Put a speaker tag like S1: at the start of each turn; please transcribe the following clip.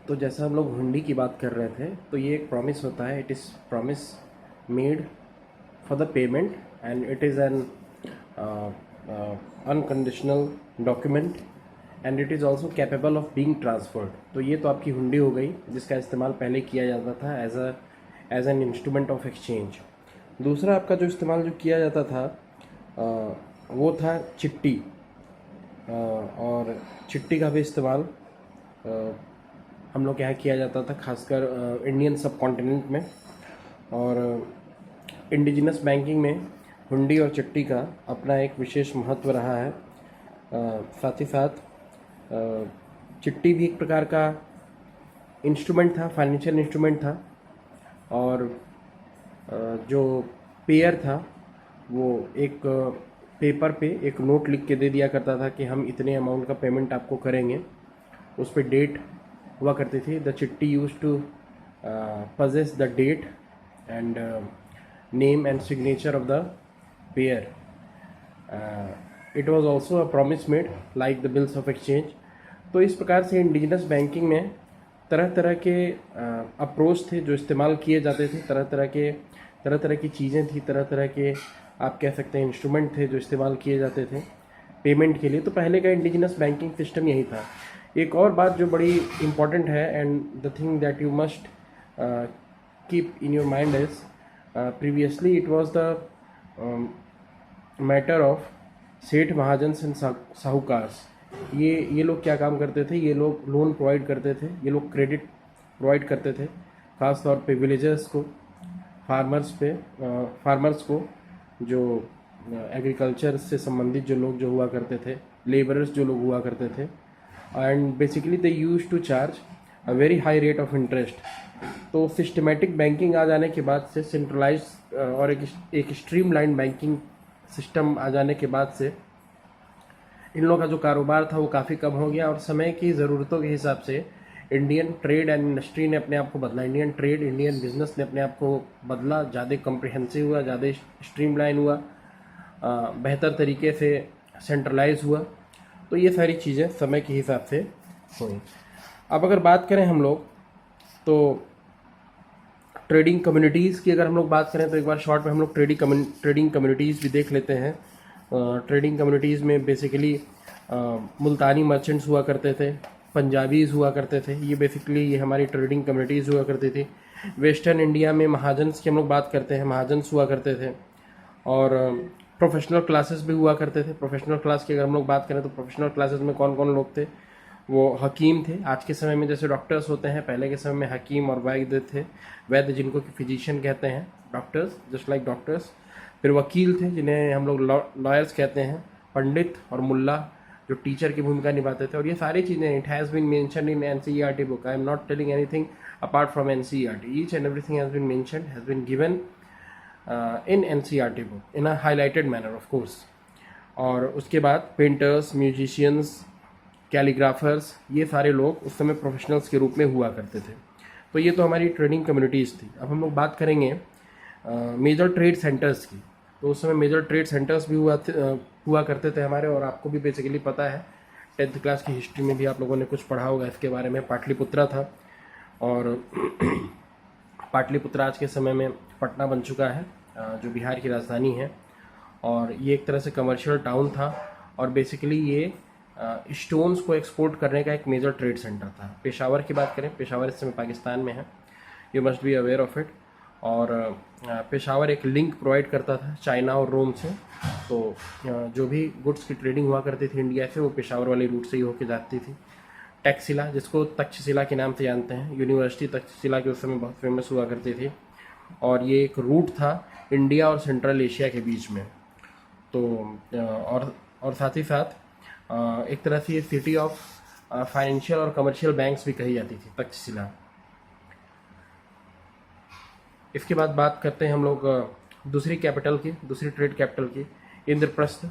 S1: तो जैसा हम लोग हुंडी की बात कर रहे थे, तो ये एक प्रॉमिस होता है. It is promise made for the payment and it is an unconditional document and it is also capable of being transferred. तो ये तो आपकी हुंडी हो गई, जिसका इस्तेमाल पहले किया जाता था as an instrument of exchange. दूसरा आपका जो इस्तेमाल जो किया जाता था वो था चिट्टी. और चिट्टी का भी इस्तेमाल हम लोग यहाँ किया जाता था, खासकर इंडियन सब कॉन्टिनेंट में. और इंडिजिनस बैंकिंग में हुंडी और चिट्टी का अपना एक विशेष महत्व रहा है. साथ ही साथ चिट्टी भी एक प्रकार का इंस्ट्रूमेंट था, फाइनेंशियल इंस्ट्रूमेंट था. और जो पेयर था वो एक पेपर पे एक नोट लिख के दे दिया करता था कि हम इतने अमाउंट का पेमेंट आपको करेंगे. उस पर डेट हुआ करती थी. The chitti used to possess the date and name and signature of the payer. It was also a promise made like the bills of exchange. तो इस प्रकार से इंडिजिनस बैंकिंग में तरह तरह के अप्रोच थे जो इस्तेमाल किए जाते थे. तरह तरह की चीज़ें थी, तरह तरह के आप कह सकते हैं इंस्ट्रूमेंट थे जो इस्तेमाल किए जाते थे पेमेंट के लिए. तो पहले का इंडिजिनस बैंकिंग सिस्टम यही था. एक और बात जो बड़ी इम्पॉर्टेंट है and the thing that you must keep in your mind is previously it was the matter of सेठ महाजन्स एंड साहूकार्स. ये लोग क्या काम करते थे? ये लोग लोन प्रोवाइड करते थे, ये लोग क्रेडिट प्रोवाइड करते थे, ख़ास तौर पे विलेजर्स को, फार्मर्स को, जो एग्रीकल्चर से संबंधित जो लोग जो हुआ करते थे, लेबरर्स जो लोग हुआ करते थे. And basically they used to charge a very high rate of interest. तो सिस्टमेटिक बैंकिंग आ जाने के बाद से, सेंट्रलाइज और एक स्ट्रीमलाइन बैंकिंग सिस्टम आ जाने के बाद से इन लोगों का जो कारोबार था वो काफ़ी कम हो गया. और समय की ज़रूरतों के हिसाब से इंडियन ट्रेड एंड इंडस्ट्री ने अपने आप को बदला. इंडियन ट्रेड, इंडियन बिजनेस ने अपने आप को बदला, ज़्यादा कम्प्रिहेंसिव हुआ, ज़्यादा स्ट्रीमलाइन हुआ, बेहतर तरीके से सेंट्रलाइज हुआ. तो ये सारी चीज़ें समय के हिसाब से हुई. अब अगर बात करें हम लोग तो ट्रेडिंग कम्युनिटीज़ की, अगर हम लोग बात करें तो एक बार शॉर्ट में हम लोग ट्रेडिंग कम्युनिटीज़ भी देख लेते हैं. ट्रेडिंग कम्युनिटीज़ में बेसिकली मुल्तानी मर्चेंट्स हुआ करते थे, पंजाबीज़ हुआ करते थे. ये हमारी ट्रेडिंग कम्युनिटीज़ हुआ करती थी. वेस्टर्न इंडिया में महाजन्स की हम लोग बात करते हैं, महाजन्स हुआ करते थे. और प्रोफेशनल क्लासेस भी हुआ करते थे. प्रोफेशनल क्लास की अगर हम लोग बात करें तो प्रोफेशनल क्लासेस में कौन कौन लोग थे? वो हकीम थे. आज के समय में जैसे डॉक्टर्स होते हैं, पहले के समय में हकीम और वैद्य थे. वैद्य जिनको कि फिजिशियन कहते हैं, डॉक्टर्स, जस्ट लाइक डॉक्टर्स. फिर वकील थे जिन्हें हम लोग लॉयर्स कहते हैं. पंडित और मुल्ला जो टीचर की भूमिका निभाते थे. और ये सारी चीज़ें it has been mention in NCERT book. I am not telling anything apart from NCERT. Each and everything has been mention, has been given in NCERT book in a highlighted manner of course. और उसके बाद painters, musicians, calligraphers, ये सारे लोग उस समय professionals के रूप में हुआ करते थे. तो ये तो हमारी ट्रेडिंग कम्युनिटीज़ थी. अब हम लोग बात करेंगे मेजर ट्रेड सेंटर्स की. तो उस समय मेजर ट्रेड सेंटर्स भी हुआ करते थे हमारे. और आपको भी बेसिकली पता है, 10th क्लास की हिस्ट्री में भी आप लोगों ने कुछ पढ़ा होगा इसके बारे में. पाटलिपुत्रा था. और पाटलिपुत्रा आज के समय में पटना बन चुका है, जो बिहार की राजधानी है. और ये एक तरह से कमर्शियल टाउन था. और बेसिकली ये स्टोन्स को एक्सपोर्ट करने का एक मेजर ट्रेड सेंटर था. पेशावर की बात करें, पेशावर इस समय पाकिस्तान में है, you must be aware of it. और पेशावर एक लिंक प्रोवाइड करता था चाइना और रोम से. तो जो भी गुड्स की ट्रेडिंग हुआ करती थी इंडिया से, वो पेशावर वाले रूट से ही होके जाती थी. टैक्सिला, जिसको तक्षशिला के नाम से जानते हैं, यूनिवर्सिटी तक्षशिला के उस समय बहुत फेमस हुआ करती थी. और ये एक रूट था इंडिया और सेंट्रल एशिया के बीच में. तो और साथ ही साथ एक तरह से ये सिटी ऑफ फाइनेंशियल और कमर्शियल बैंक्स भी कही जाती थी तक्षशिला. इसके बाद बात करते हैं हम लोग दूसरी कैपिटल की, दूसरी ट्रेड कैपिटल की, इंद्रप्रस्थ.